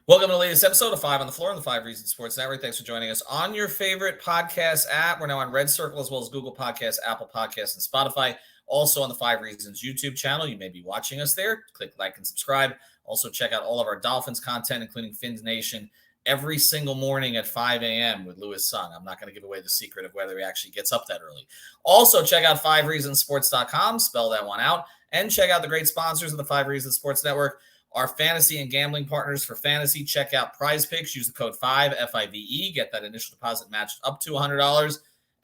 Welcome to the latest episode of 5 on the Floor on the 5 Reasons Sports Network. Thanks for joining us on your favorite podcast app. We're now on Red Circle as well as Google Podcasts, Apple Podcasts, and Spotify. Also on the 5 Reasons YouTube channel. You may be watching us there. Click like and subscribe. Also check out all of our Dolphins content, including Fins Nation, every single morning at 5 a.m. with Lewis Sung. I'm not going to give away the secret of whether he actually gets up that early. Also check out 5reasonsports.com. Spell that one out. And check out the great sponsors of the 5 Reasons Sports Network. Our fantasy and gambling partners for fantasy, check out Prize Picks. Use the code 5, F-I-V-E. Get that initial deposit matched up to $100.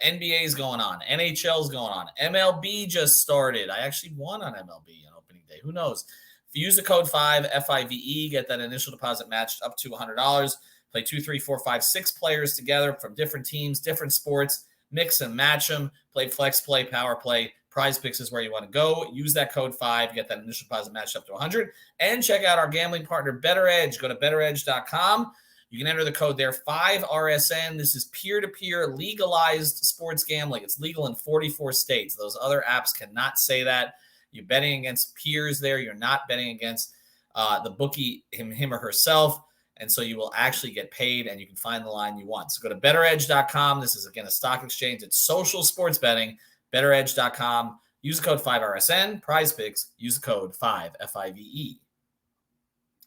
NBA is going on. NHL is going on. MLB just started. I actually won on MLB on opening day. Who knows? If you use the code 5, F-I-V-E, get that initial deposit matched up to $100. Play 2, 3, 4, 5, 6 players together from different teams, different sports. Mix and match them. Play flex play, power play. Prize Picks is where you want to go. Use that code 5, get that initial deposit matched up to $100, and check out our gambling partner, Better Edge. Go to betteredge.com. You can enter the code there, 5RSN. This is peer-to-peer legalized sports gambling. It's legal in 44 states. Those other apps cannot say that. You're betting against peers there. You're not betting against the bookie, him or herself, and so you will actually get paid, and you can find the line you want. So go to betteredge.com. This is, again, a stock exchange. It's social sports betting. BetterEdge.com. Use the code 5RSN. Prize Picks. Use the code 5, F-I-V-E.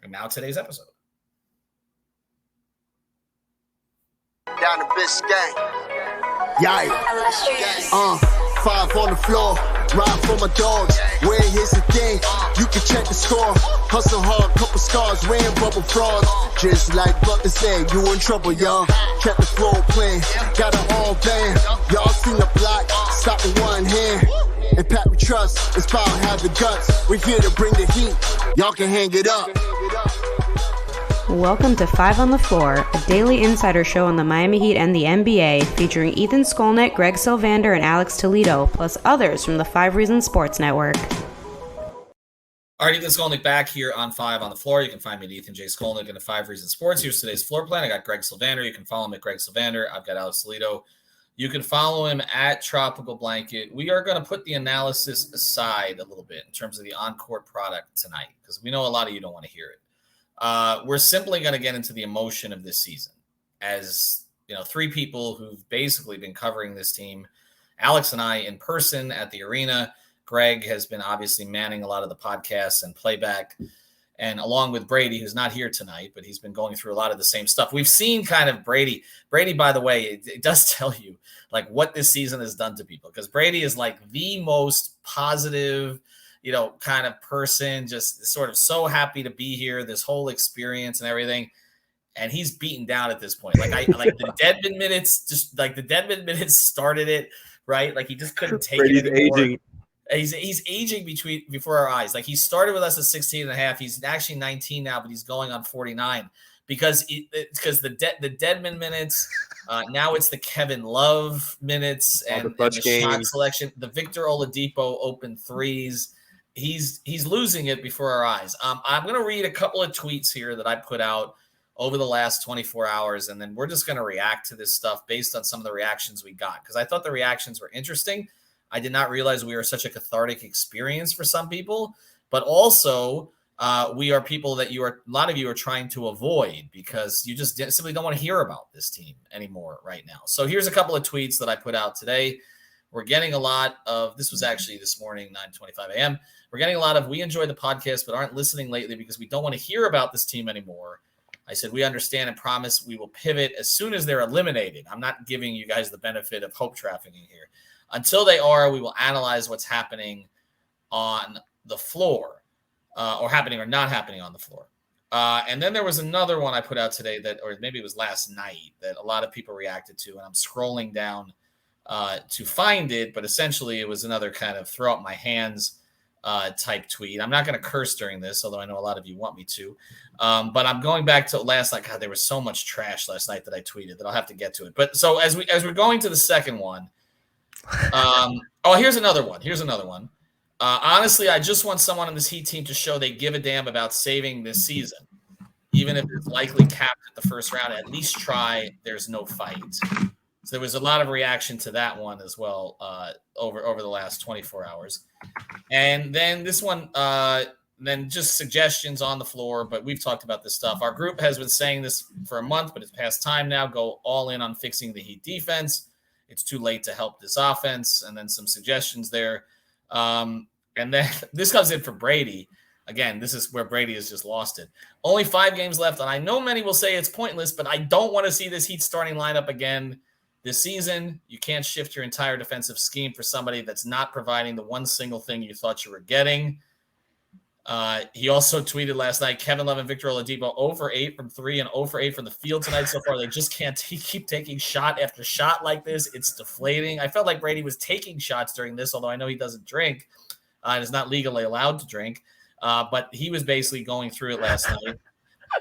And now today's episode. Down the Biscayne. Yikes. 5 on the floor. Ride for my dogs. Where here's the thing. You can check the score. Hustle hard, couple scars, wearing bubble frogs. Just like Butler said, you in trouble, y'all. Kept the flow playing, got it all band. Y'all seen the block, stop with one hand. And Pat we trust, it's power, have the guts. We're here to bring the heat, y'all can hang it up. Welcome to 5 on the Floor, a daily insider show on the Miami Heat and the NBA, featuring Ethan Skolnick, Greg Sylvander, and Alex Toledo, plus others from the 5 Reasons Sports Network. All right, Ethan Skolnick back here on 5 on the Floor. You can find me at Ethan J. Skolnick and 5 Reasons Sports. Here's today's floor plan. I got Greg Sylvander. You can follow him at Greg Sylvander. I've got Alex Toledo. You can follow him at Tropical Blanket. We are going to put the analysis aside a little bit in terms of the on-court product tonight, because we know a lot of you don't want to hear it. We're simply going to get into the emotion of this season as, you know, 3 people who've basically been covering this team. Alex and I in person at the arena. Greg has been obviously manning a lot of the podcasts and playback, and along with Brady, who's not here tonight, but he's been going through a lot of the same stuff. We've seen kind of Brady, by the way, it does tell you like what this season has done to people, because Brady is like the most positive, you know, kind of person, just sort of so happy to be here, this whole experience and everything. And he's beaten down at this point. Like the Deadman minutes started it, right? Like he just couldn't take Brady's it anymore. aging. He's aging before our eyes. Like he started with us at 16 and a half. He's actually 19 now, but he's going on 49 because the Deadman minutes. Now it's the Kevin Love minutes and the shot selection. The Victor Oladipo open threes. He's losing it before our eyes. I'm going to read a couple of tweets here that I put out over the last 24 hours, and then we're just going to react to this stuff based on some of the reactions we got, because I thought the reactions were interesting. I did not realize we were such a cathartic experience for some people, but also we are people that a lot of you are trying to avoid because you just simply don't want to hear about this team anymore right now. So here's a couple of tweets that I put out today. We're getting a lot of, this was actually this morning, 9:25 a.m. We're getting a lot of, we enjoy the podcast, but aren't listening lately because we don't want to hear about this team anymore. I said, we understand and promise we will pivot as soon as they're eliminated. I'm not giving you guys the benefit of hope trafficking here. Until they are, we will analyze what's happening on the floor or happening or not happening on the floor. And then there was another one I put out today that, or maybe it was last night, that a lot of people reacted to, and I'm scrolling down to find it, but essentially it was another kind of throw up my hands type tweet. I'm not going to curse during this, although I know a lot of you want me to. But I'm going back to last night. God, there was so much trash last night that I tweeted that I'll have to get to it. But so as we're going to the second one, here's another one. Honestly, I just want someone on this Heat team to show they give a damn about saving this season. Even if it's likely capped at the first round, at least try. There's no fight. So there was a lot of reaction to that one as well over the last 24 hours. And then this one, then just suggestions on the floor, but we've talked about this stuff. Our group has been saying this for a month, but it's past time now. Go all in on fixing the Heat defense. It's too late to help this offense. And then some suggestions there. And then this comes in for Brady. Again, this is where Brady has just lost it. Only 5 games left, and I know many will say it's pointless, but I don't want to see this Heat starting lineup again this season. You can't shift your entire defensive scheme for somebody that's not providing the one single thing you thought you were getting. He also tweeted last night, Kevin Love and Victor Oladipo 0 for 8 from 3 and 0 for 8 from the field tonight so far. They just can't keep taking shot after shot like this. It's deflating. I felt like Brady was taking shots during this, although I know he doesn't drink and is not legally allowed to drink. But he was basically going through it last night.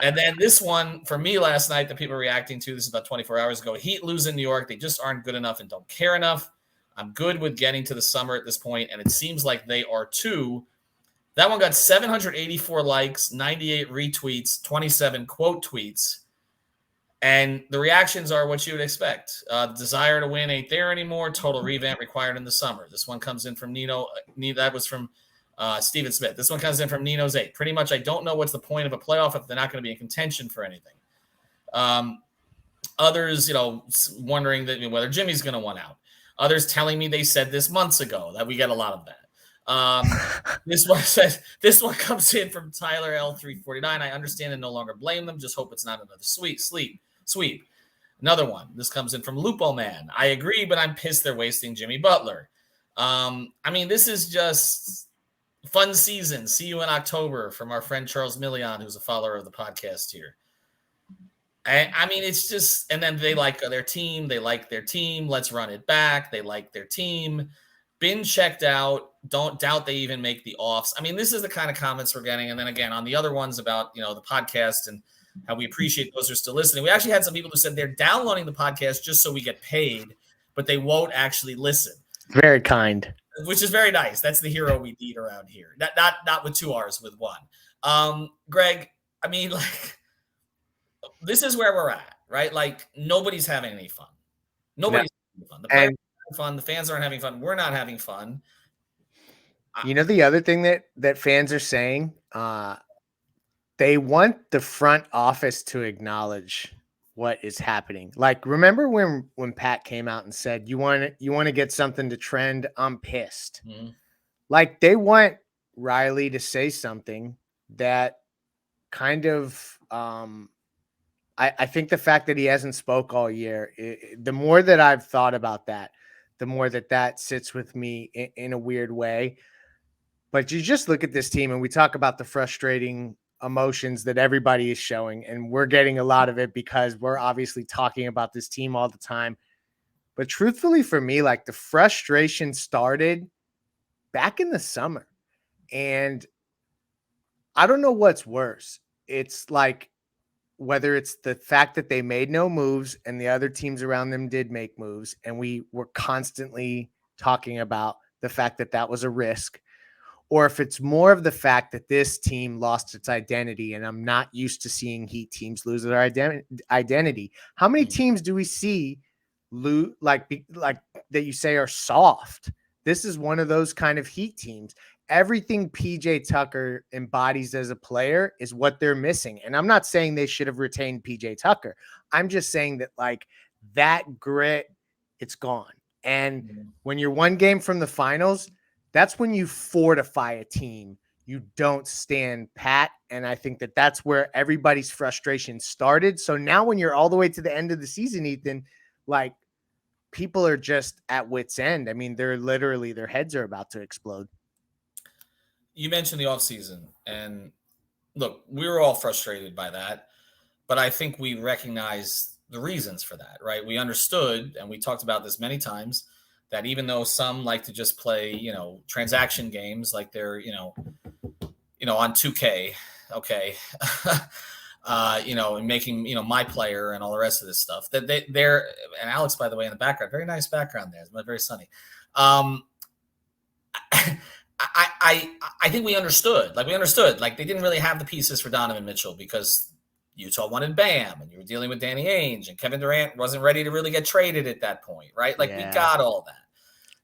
And then this one, for me last night, that people are reacting to, this is about 24 hours ago, Heat lose in New York. They just aren't good enough and don't care enough. I'm good with getting to the summer at this point, and it seems like they are too. That one got 784 likes, 98 retweets, 27 quote tweets. And the reactions are what you would expect. The desire to win ain't there anymore. Total revamp required in the summer. This one comes in from Nino. That was from Steven Smith. This one comes in from Nino's 8. Pretty much, I don't know what's the point of a playoff if they're not going to be in contention for anything. Others, wondering that whether Jimmy's going to want out. Others telling me they said this months ago. That we get a lot of that. This one comes in from Tyler L349. I understand and no longer blame them. Just hope it's not another sweep. Another one. This comes in from Lupo Man. I agree, but I'm pissed they're wasting Jimmy Butler. This is just fun season. See you in October from our friend Charles Million, who's a follower of the podcast here. It's just, and then they like their team. They like their team. Let's run it back. They like their team. Been checked out. Don't doubt they even make the offs. This is the kind of comments we're getting. And then again, on the other ones about, the podcast and how we appreciate those who are still listening. We actually had some people who said they're downloading the podcast just so we get paid, but they won't actually listen. Very kind. Which is very nice. That's the hero we need around here. Not with 2 R's, with 1. Greg, this is where we're at, right? Like, nobody's having any fun. Nobody's having fun. The players aren't having fun. The fans aren't having fun. We're not having fun. The other thing that fans are saying, they want the front office to acknowledge what is happening. Like, remember when Pat came out and said, you want to get something to trend? I'm pissed. Mm-hmm. Like, they want Riley to say something that kind of, I think the fact that he hasn't spoke all year, the more that I've thought about that, the more that sits with me in a weird way. But you just look at this team and we talk about the frustrating emotions that everybody is showing, and we're getting a lot of it because we're obviously talking about this team all the time. But truthfully, for me, like, the frustration started back in the summer, and I don't know what's worse. It's like, whether it's the fact that they made no moves and the other teams around them did make moves, and we were constantly talking about the fact that was a risk, or if it's more of the fact that this team lost its identity, and I'm not used to seeing Heat teams lose their identity. How many teams do we see lose, like that you say are soft? This is one of those kind of Heat teams. Everything PJ Tucker embodies as a player is what they're missing. And I'm not saying they should have retained PJ Tucker. I'm just saying that, like, that grit, it's gone. And when you're one game from the finals, that's when you fortify a team. You don't stand pat. And I think that's where everybody's frustration started. So now when you're all the way to the end of the season, Ethan, like, people are just at wit's end. They're literally, their heads are about to explode. You mentioned the offseason, and look, we were all frustrated by that, but I think we recognize the reasons for that, right? We understood, and we talked about this many times, that even though some like to just play, transaction games like they're, on 2K, okay, and making, my player and all the rest of this stuff, that they're, and Alex, by the way, in the background, very nice background there. It's very sunny. I think we understood, like they didn't really have the pieces for Donovan Mitchell because Utah wanted Bam, and you were dealing with Danny Ainge, and Kevin Durant wasn't ready to really get traded at that point, right? Like, we got all that.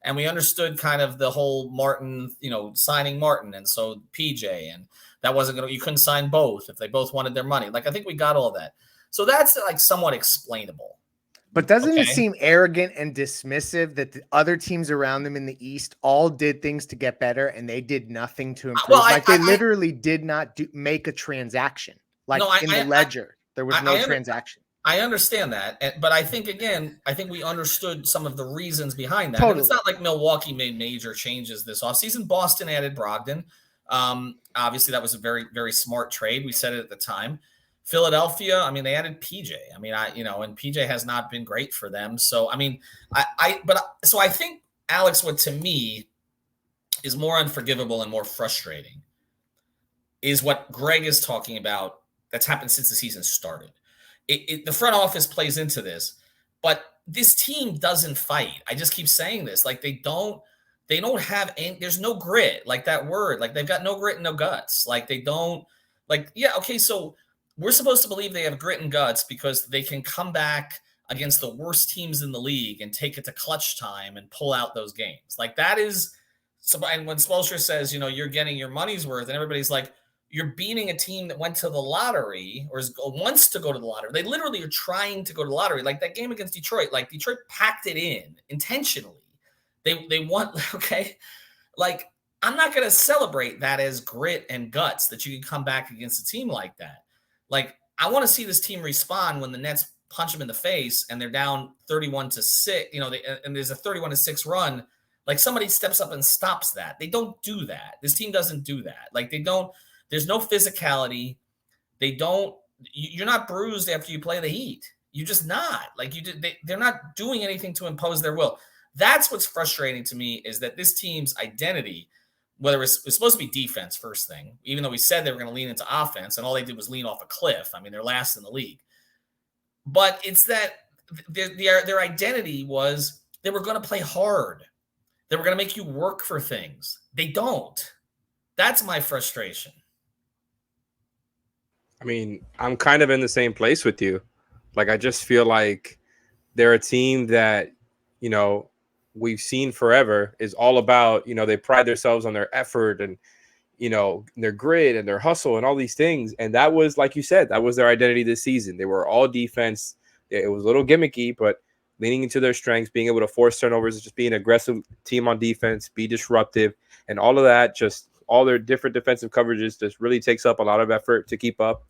And we understood kind of the whole Martin, signing Martin. And so PJ, and that wasn't you couldn't sign both if they both wanted their money. Like, I think we got all that. So that's like somewhat explainable. But doesn't it seem arrogant and dismissive that the other teams around them in the East all did things to get better and they did nothing to improve? They literally did not make a transaction. In the ledger, there was no transaction. I understand that. But I think, we understood some of the reasons behind that. Totally. It's not like Milwaukee made major changes this offseason. Boston added Brogdon. Obviously, that was a very, very smart trade. We said it at the time. Philadelphia, they added PJ. And PJ has not been great for them. So, I think, Alex, what to me is more unforgivable and more frustrating is what Greg is talking about that's happened since the season started. The front office plays into this, but this team doesn't fight. I just keep saying this. Like, they don't have any, there's no grit, like that word. Like, they've got no grit and no guts. Like, they don't, so we're supposed to believe they have grit and guts because they can come back against the worst teams in the league and take it to clutch time and pull out those games. Like, that is, and when Spoelstra says, you're getting your money's worth, and everybody's like, you're beating a team that went to the lottery or wants to go to the lottery. They literally are trying to go to the lottery. Like that game against Detroit, like Detroit packed it in intentionally. They want, okay. Like, I'm not going to celebrate that as grit and guts that you can come back against a team like that. Like, I want to see this team respond when the Nets punch them in the face and they're down 31-6, and there's a 31-6 run. Like, somebody steps up and stops that. They don't do that. This team doesn't do that. Like, there's no physicality. You're not bruised after you play the Heat. You're just not. Like, they're not doing anything to impose their will. That's what's frustrating to me, is that this team's identity, whether it's supposed to be defense first thing, even though we said they were going to lean into offense, and all they did was lean off a cliff. They're last in the league. But it's that their identity was they were going to play hard. They were going to make you work for things. They don't. That's my frustration. I'm kind of in the same place with you. Like, I just feel like they're a team that, we've seen forever is all about, they pride themselves on their effort and, their grit and their hustle and all these things. And that was, like you said, that was their identity this season. They were all defense. It was a little gimmicky, but leaning into their strengths, being able to force turnovers, just being an aggressive team on defense, be disruptive, and all of that, just all their different defensive coverages just really takes up a lot of effort to keep up.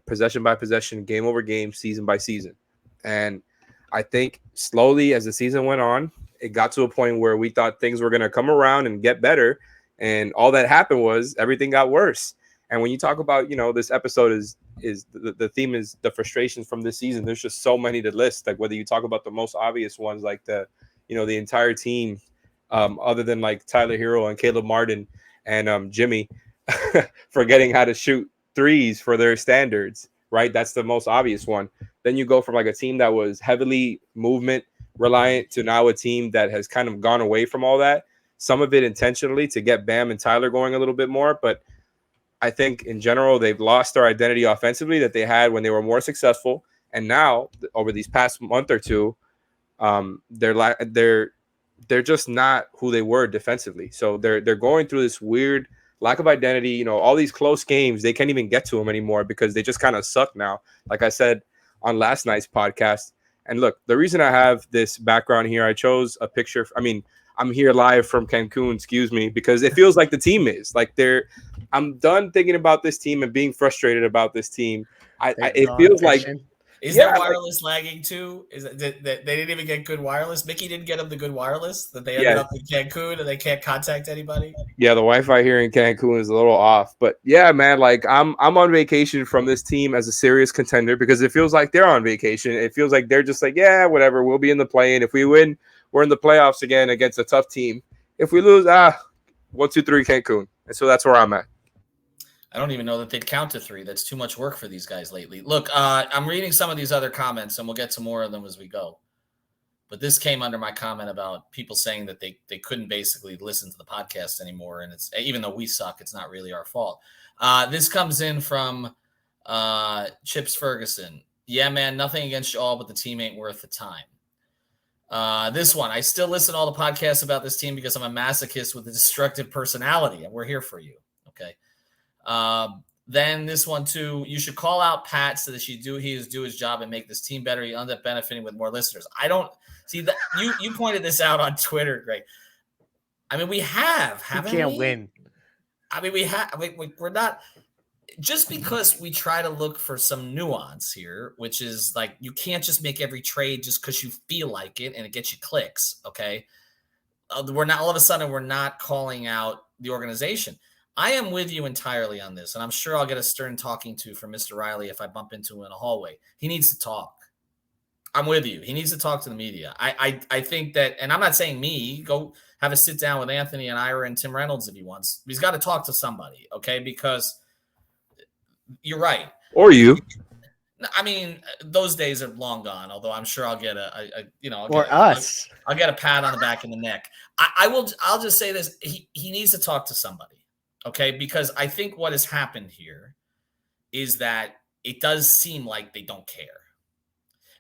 Possession by possession, game over game, season by season. And I think slowly as the season went on, it got to a point where we thought things were going to come around and get better. And all that happened was everything got worse. And when you talk about, this episode is the theme is the frustrations from this season. There's just so many to list. Like, whether you talk about the most obvious ones, like the entire team, other than like Tyler Hero and Caleb Martin and Jimmy forgetting how to shoot threes for their standards, right? That's the most obvious one. Then you go from like a team that was heavily movement reliant to now a team that has kind of gone away from all that. Some of it intentionally to get Bam and Tyler going a little bit more. But I think in general, they've lost their identity offensively that they had when they were more successful. And now over these past month or two, they're just not who they were defensively. So they're going through this weird lack of identity. All these close games, they can't even get to them anymore because they just kind of suck now. Like I said on last night's podcast. And look, the reason I have this background here, I chose a picture. I'm here live from Cancun, because it feels like the team is like I'm done thinking about this team and being frustrated about this team. It feels like. Is their wireless lagging too? Is it that they didn't even get good wireless? Mickey didn't get them the good wireless that they ended up in Cancun and they can't contact anybody. Yeah, the Wi-Fi here in Cancun is a little off, but yeah, man, like I'm on vacation from this team as a serious contender because it feels like they're on vacation. It feels like they're just like, yeah, whatever, we'll be in the play-in. If we win, we're in the playoffs again against a tough team. If we lose, 1, 2, 3 Cancun, and so that's where I'm at. I don't even know that they'd count to 3. That's too much work for these guys lately. Look, I'm reading some of these other comments, and we'll get to more of them as we go. But this came under my comment about people saying that they couldn't basically listen to the podcast anymore, and it's even though we suck, it's not really our fault. This comes in from Chips Ferguson. Yeah, man, nothing against you all, but the team ain't worth the time. This one, I still listen to all the podcasts about this team because I'm a masochist with a destructive personality, and we're here for you. Okay. Then this one too, you should call out Pat so that he do his job and make this team better. You end up benefiting with more listeners. I don't see that you pointed this out on Twitter, Greg. I mean, we haven't you can't we? win. I mean, we're not, just because we try to look for some nuance here, which is like, you can't just make every trade just because you feel like it and it gets you clicks. Okay. We're not, all of a sudden, we're not calling out the organization. I am with you entirely on this, and I'm sure I'll get a stern talking to from Mr. Riley if I bump into him in a hallway. He needs to talk. I'm with you. He needs to talk to the media. I think that, and I'm not saying me, go have a sit down with Anthony and Ira and Tim Reynolds if he wants. He's got to talk to somebody, okay? Because you're right. Or you. I mean, those days are long gone, although I'm sure I'll get I'll get a pat on the back of the neck. I'll just say this. He needs to talk to somebody. Okay, because I think what has happened here is that it does seem like they don't care.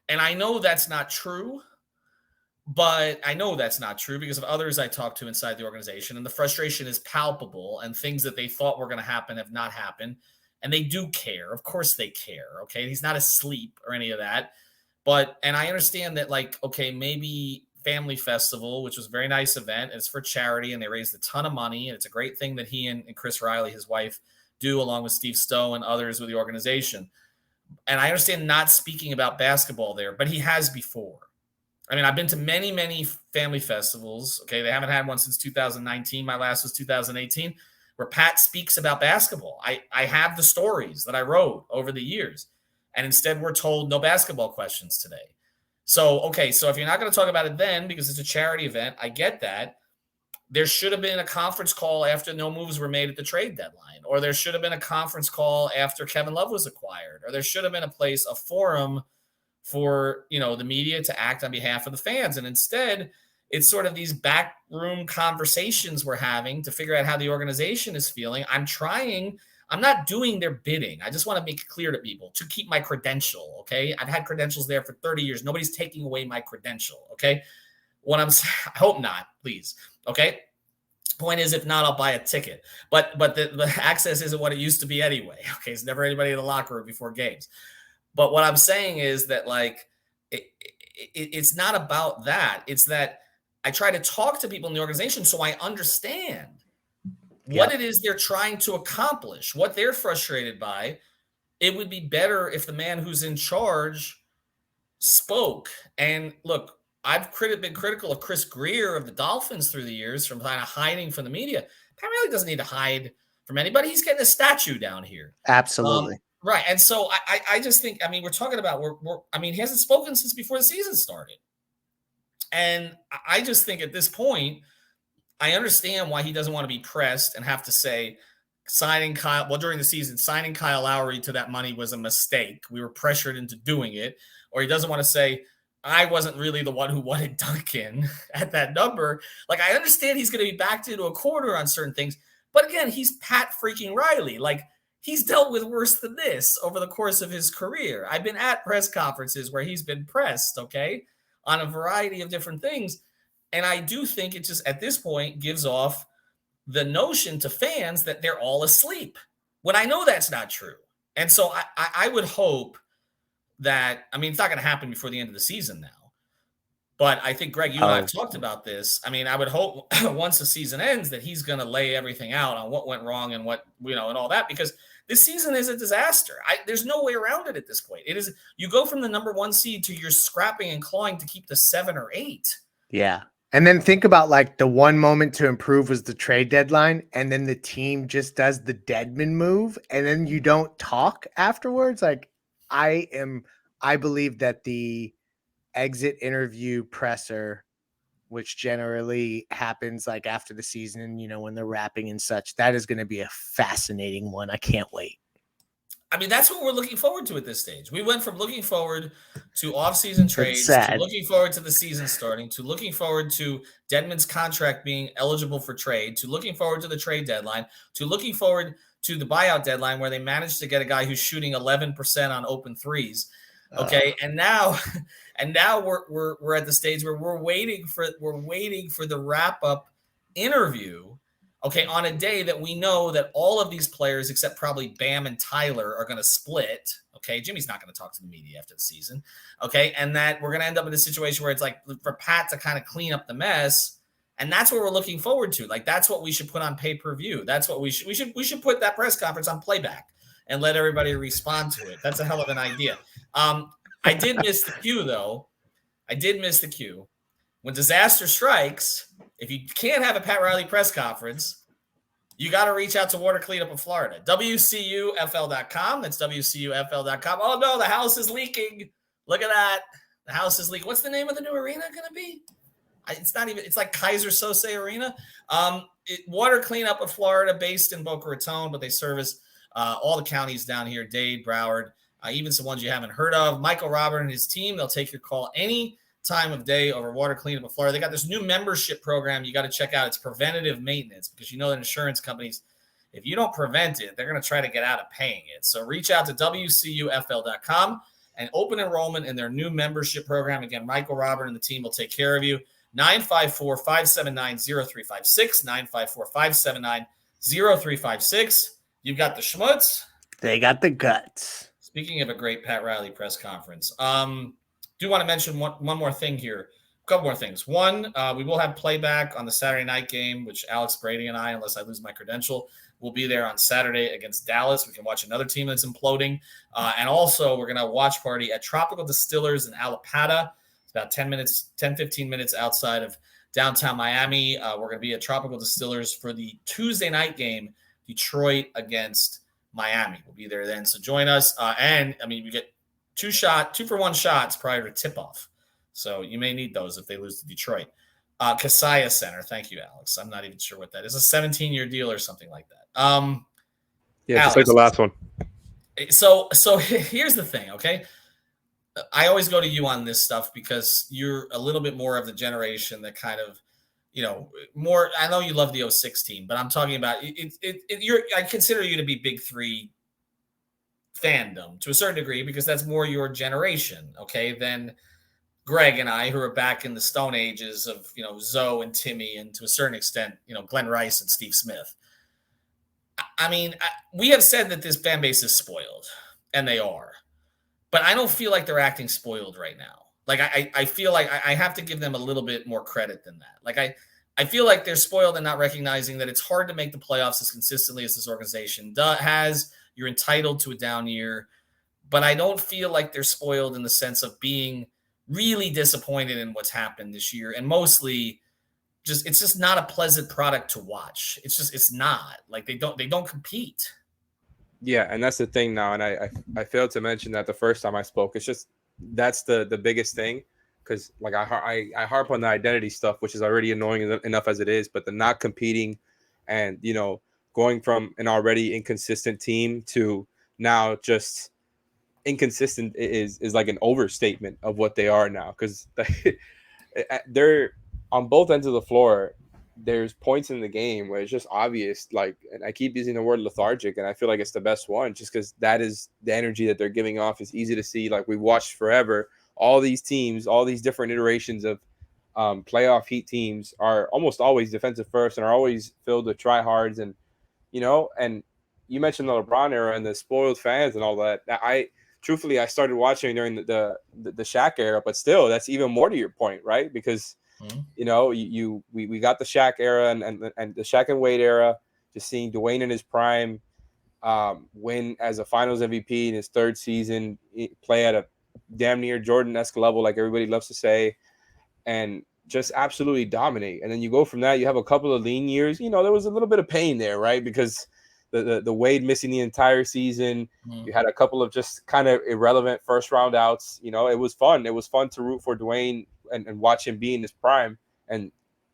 And I know that's not true, but I know that's not true because of others I talked to inside the organization. And the frustration is palpable, and things that they thought were going to happen have not happened. And they do care. Of course they care. Okay, he's not asleep or any of that. And I understand that, like, okay, maybe Family Festival, which was a very nice event. It's for charity, and they raised a ton of money. And it's a great thing that he and Chris Riley, his wife, do, along with Steve Stowe and others with the organization. And I understand not speaking about basketball there, but he has before. I mean, I've been to many, many family festivals. Okay, they haven't had one since 2019. My last was 2018, where Pat speaks about basketball. I have the stories that I wrote over the years. And instead, we're told no basketball questions today. So, okay, so if you're not going to talk about it then because it's a charity event, I get that. There should have been a conference call after no moves were made at the trade deadline, or there should have been a conference call after Kevin Love was acquired, or there should have been a forum for, the media to act on behalf of the fans. And instead, it's sort of these backroom conversations we're having to figure out how the organization is feeling. I'm not doing their bidding. I just want to make it clear to people to keep my credential, okay? I've had credentials there for 30 years. Nobody's taking away my credential, okay? I hope not, please, okay? Point is, if not, I'll buy a ticket. But the access isn't what it used to be anyway, okay? It's never anybody in the locker room before games. But what I'm saying is that, like, it's not about that. It's that I try to talk to people in the organization so I understand what it is they're trying to accomplish, what they're frustrated by. It would be better if the man who's in charge spoke. And look, I've been critical of Chris Greer of the Dolphins through the years from kind of hiding from the media. Pat really doesn't need to hide from anybody. He's getting a statue down here. Absolutely. Right. And so I just think, we're talking about, he hasn't spoken since before the season started. And I just think at this point, I understand why he doesn't want to be pressed and have to say during the season, signing Kyle Lowry to that money was a mistake. We were pressured into doing it. Or he doesn't want to say, I wasn't really the one who wanted Duncan at that number. Like, I understand he's going to be backed into a corner on certain things. But again, he's Pat freaking Riley. Like, he's dealt with worse than this over the course of his career. I've been at press conferences where he's been pressed, okay, on a variety of different things. And I do think it just, at this point, gives off the notion to fans that they're all asleep, when I know that's not true. And so I would hope that, it's not going to happen before the end of the season now. But I think, Greg, you and I have talked about this. I would hope once the season ends that he's going to lay everything out on what went wrong and what, and all that, because this season is a disaster. There's no way around it at this point. It is, you go from the number 1 seed to you're scrapping and clawing to keep the 7 or 8. Yeah. And then think about, like, the one moment to improve was the trade deadline. And then the team just does the Dedmon move. And then you don't talk afterwards. Like, I believe that the exit interview presser, which generally happens like after the season, when they're wrapping and such, that is going to be a fascinating one. I can't wait. That's what we're looking forward to at this stage. We went from looking forward to off-season trades to looking forward to the season starting, to looking forward to Dedmon's contract being eligible for trade, to looking forward to the trade deadline, to looking forward to the buyout deadline where they managed to get a guy who's shooting 11% on open threes. Okay, and now we're at the stage where we're waiting for the wrap up interview. Okay, on a day that we know that all of these players, except probably Bam and Tyler, are going to split. Okay, Jimmy's not going to talk to the media after the season. Okay, and that we're going to end up in a situation where it's like for Pat to kind of clean up the mess, and that's what we're looking forward to. Like that's what we should put on pay-per-view. That's what we should put that press conference on playback and let everybody respond to it. That's a hell of an idea. I did miss the cue though. I did miss the cue. When disaster strikes, if you can't have a Pat Riley press conference, you got to reach out to Water Cleanup of Florida. WCUFL.com. That's WCUFL.com. Oh, no, the house is leaking. Look at that. The house is leaking. What's the name of the new arena going to be? It's like Kaiser Sose Arena. Water Cleanup of Florida, based in Boca Raton, but they service all the counties down here, Dade, Broward, even some ones you haven't heard of. Michael Robert and his team, they'll take your call any time of day over Water Cleanup of Florida. They got this new membership program you got to check out. It's preventative maintenance, because you know that insurance companies, if you don't prevent it, they're going to try to get out of paying it. So reach out to WCUFL.com and open enrollment in their new membership program. Again, Michael Robert and the team will take care of you. 954-579-0356, 954-579-0356. You've got the schmutz. They got the guts. Speaking of a great Pat Riley press conference, do want to mention one more thing here. A couple more things. One, we will have playback on the Saturday night game, which Alex Brady and I, unless I lose my credential, will be there on Saturday against Dallas. We can watch another team that's imploding. And also, we're going to watch party at Tropical Distillers in Alapata. It's about 10-15 minutes outside of downtown Miami. We're going to be at Tropical Distillers for the Tuesday night game, Detroit against Miami. We'll be there then. So join us. And, I mean, we get 2-for-1 shots prior to tip-off. So you may need those if they lose to Detroit. Kaseya Center. Thank you, Alex. I'm not even sure what that is. A 17-year deal or something like that. Yeah, just like the last one. So here's the thing, okay? I always go to you on this stuff because you're a little bit more of the generation that kind of, more. I know you love the 06 team, but I'm talking about I consider you to be Big Three fandom to a certain degree, because that's more your generation, okay, than Greg and I, who are back in the Stone Ages of, Zoe and Timmy, and to a certain extent, Glenn Rice and Steve Smith. I mean, we have said that this fan base is spoiled, and they are, but I don't feel like they're acting spoiled right now. Like, I feel like I have to give them a little bit more credit than that. Like, I feel like they're spoiled and not recognizing that it's hard to make the playoffs as consistently as this organization has. You're entitled to a down year, but I don't feel like they're spoiled in the sense of being really disappointed in what's happened this year. And mostly it's just not a pleasant product to watch. It's not like they don't compete. Yeah. And that's the thing now. And I failed to mention that the first time I spoke. It's just, that's the biggest thing. Cause like I harp on the identity stuff, which is already annoying enough as it is, but the not competing and, going from an already inconsistent team to now just inconsistent is like an overstatement of what they are now. Because they're on both ends of the floor. There's points in the game where it's just obvious. Like, and I keep using the word lethargic, and I feel like it's the best one, just because that is the energy that they're giving off. Is easy to see. Like, we watched forever. All these teams, all these different iterations of playoff heat teams are almost always defensive first and are always filled with tryhards. And and you mentioned the LeBron era and the spoiled fans and all that. I started watching during the Shaq era, but still, that's even more to your point, right? Because we got the Shaq era and the Shaq and Wade era, just seeing Dwayne in his prime, win as a Finals MVP in his third season, play at a damn near Jordan-esque level, like everybody loves to say, and just absolutely dominate. And then you go from that, you have a couple of lean years. There was a little bit of pain there, right? Because the Wade missing the entire season. You had a couple of just kind of irrelevant first round outs. It was fun. It was fun to root for Dwayne and watch him be in his prime. And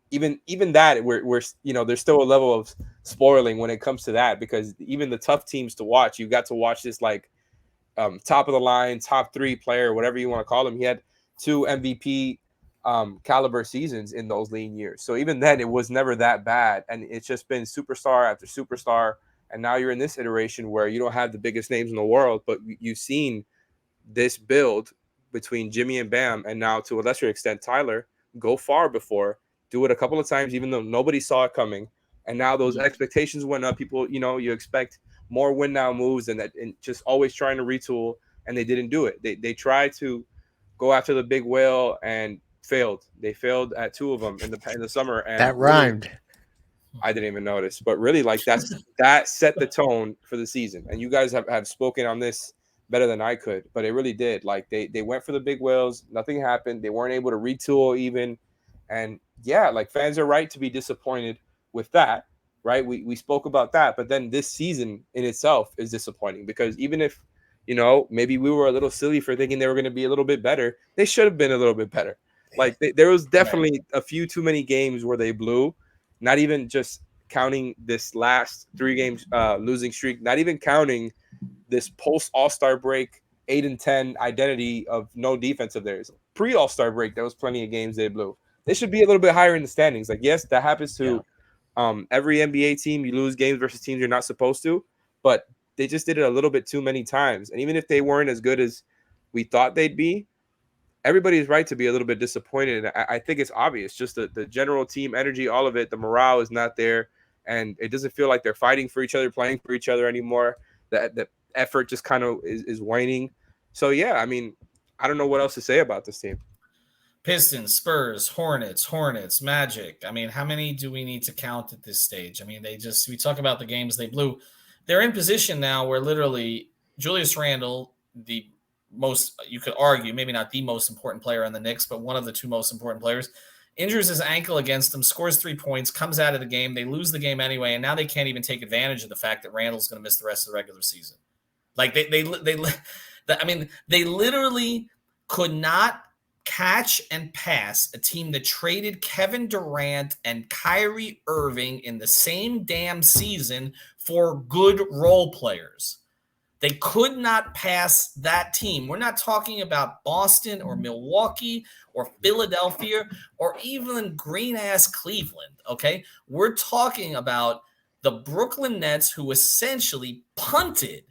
even that, we're there's still a level of spoiling when it comes to that, because even the tough teams to watch, you got to watch this like top of the line, top 3 player, whatever you want to call him. He had 2 MVP caliber seasons in those lean years. So even then, it was never that bad. And it's just been superstar after superstar. And now you're in this iteration where you don't have the biggest names in the world, but you've seen this build between Jimmy and Bam, and now to a lesser extent Tyler, go far before, do it a couple of times, even though nobody saw it coming. And now those expectations went up. People, you expect more win now moves and just always trying to retool, and they didn't do it. They tried to go after the big whale and failed. They failed at 2 of them in the summer. And that rhymed. I didn't even notice, but really, like, that set the tone for the season. And you guys have spoken on this better than I could, but it really did. Like, they went for the big whales. Nothing happened. They weren't able to retool even. And yeah, like, fans are right to be disappointed with that, right? We spoke about that, but then this season in itself is disappointing because even if, maybe we were a little silly for thinking they were going to be a little bit better, they should have been a little bit better. Like, there was definitely a few too many games where they blew. Not even just counting this last 3 games losing streak, not even counting this post All-Star break 8-10 identity of no defense of theirs. Pre All-Star break, there was plenty of games they blew. They should be a little bit higher in the standings. Like, yes, that happens to every NBA team. You lose games versus teams you're not supposed to, but they just did it a little bit too many times. And even if they weren't as good as we thought they'd be, everybody's right to be a little bit disappointed. And I think it's obvious, just the general team energy, all of it, the morale is not there. And it doesn't feel like they're fighting for each other, playing for each other anymore. The effort just kind of is waning. So, yeah, I mean, I don't know what else to say about this team. Pistons, Spurs, Hornets, Magic. I mean, how many do we need to count at this stage? I mean, we talk about the games they blew. They're in position now where literally Julius Randle, the most, you could argue, maybe not the most important player on the Knicks, but one of the 2 most important players, injures his ankle against them, scores 3 points, comes out of the game. They lose the game anyway, and now they can't even take advantage of the fact that Randle's going to miss the rest of the regular season. Like, they literally could not catch and pass a team that traded Kevin Durant and Kyrie Irving in the same damn season for good role players. They could not pass that team. We're not talking about Boston or Milwaukee or Philadelphia or even green-ass Cleveland, okay? We're talking about the Brooklyn Nets, who essentially punted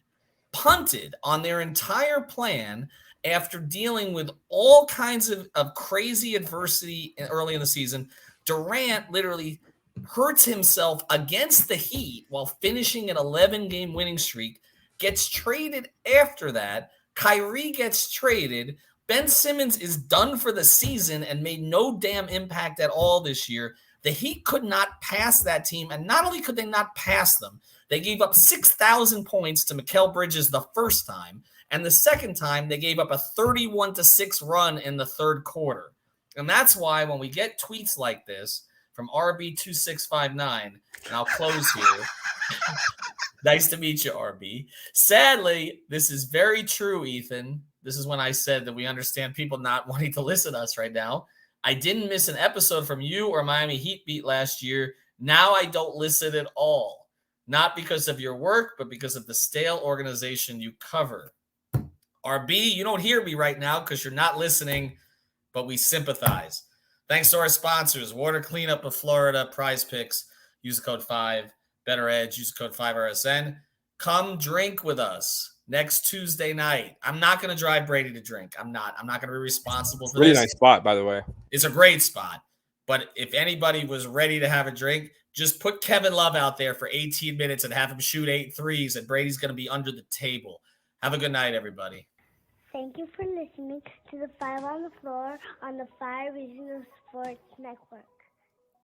on their entire plan after dealing with all kinds of crazy adversity early in the season. Durant literally hurts himself against the Heat while finishing an 11-game winning streak, gets traded after that. Kyrie gets traded. Ben Simmons is done for the season and made no damn impact at all this year. The Heat could not pass that team, and not only could they not pass them, they gave up 6,000 points to Mikal Bridges the first time, and the second time they gave up a 31-6 run in the third quarter. And that's why when we get tweets like this from RB2659, and I'll close here. Nice to meet you, RB. Sadly, this is very true, Ethan. This is when I said that we understand people not wanting to listen to us right now. I didn't miss an episode from you or Miami Heat Beat last year. Now I don't listen at all. Not because of your work, but because of the stale organization you cover. RB, you don't hear me right now because you're not listening, but we sympathize. Thanks to our sponsors, Water Cleanup of Florida, Prize Picks. Use the code 5. Better Edge, use the code 5RSN. Come drink with us next Tuesday night. I'm not going to drive Brady to drink. I'm not going to be responsible for Really this. nice spot, by the way. It's a great spot. But if anybody was ready to have a drink, just put Kevin Love out there for 18 minutes and have him shoot 8 threes, and Brady's going to be under the table. Have a good night, everybody. Thank you for listening to the 5 on the Floor on the 5 Regional Sports Network.